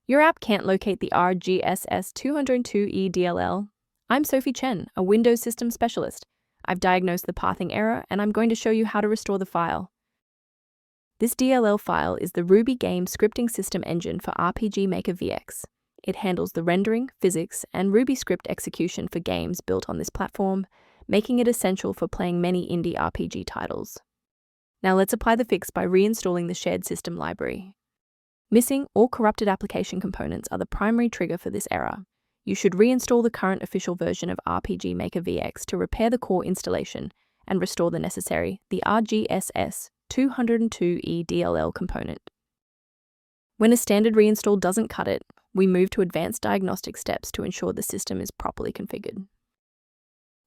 Your app can't locate the rgss202e.dll. I'm Sophie Chen, a Windows system specialist. I've diagnosed the pathing error, and I'm going to show you how to restore the file. This DLL file is the Ruby game scripting system engine for RPG Maker VX. It handles the rendering, physics, and Ruby script execution for games built on this platform, making it essential for playing many indie RPG titles. Now let's apply the fix by reinstalling the shared system library. Missing or corrupted application components are the primary trigger for this error. You should reinstall the current official version of RPG Maker VX to repair the core installation and restore the necessary, the rgss202e.dll component. When a standard reinstall doesn't cut it, we move to advanced diagnostic steps to ensure the system is properly configured.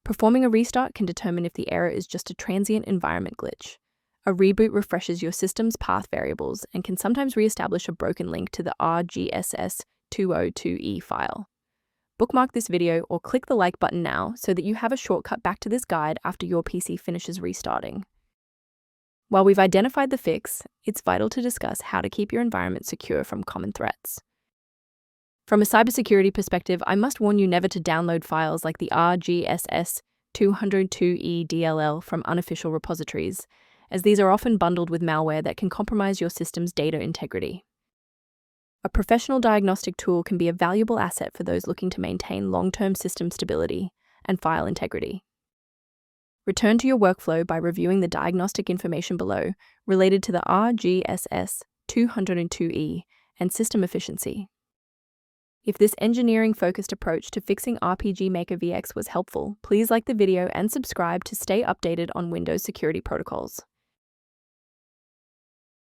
Performing a restart can determine if the error is just a transient environment glitch. A reboot refreshes your system's path variables and can sometimes re-establish a broken link to the rgss202e file. Bookmark this video or click the like button now so that you have a shortcut back to this guide after your PC finishes restarting. While we've identified the fix, it's vital to discuss how to keep your environment secure from common threats. From a cybersecurity perspective, I must warn you never to download files like the rgss202e.dll from unofficial repositories, as these are often bundled with malware that can compromise your system's data integrity. A professional diagnostic tool can be a valuable asset for those looking to maintain long-term system stability and file integrity. Return to your workflow by reviewing the diagnostic information below related to the rgss202e and system efficiency. If this engineering-focused approach to fixing RPG Maker VX was helpful, please like the video and subscribe to stay updated on Windows security protocols.